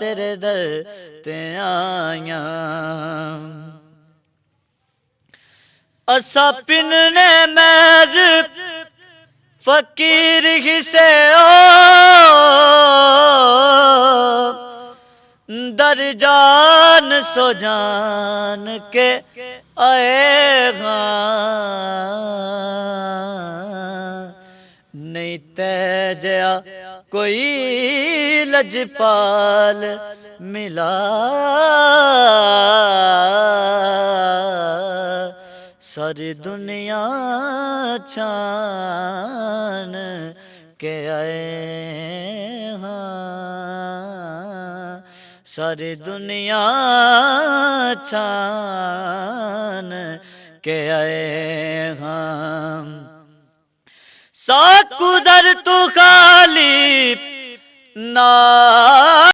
तेरे दर ते आया। असा पिनने मैज फकीर हिसे ओ दर जान सो जान के आए नहीं तेजया कोई लजपाल मिला। सारी दुनिया छान के आए हाँ, सारी दुनिया छान के आए हम। साकुदर तू खाली ना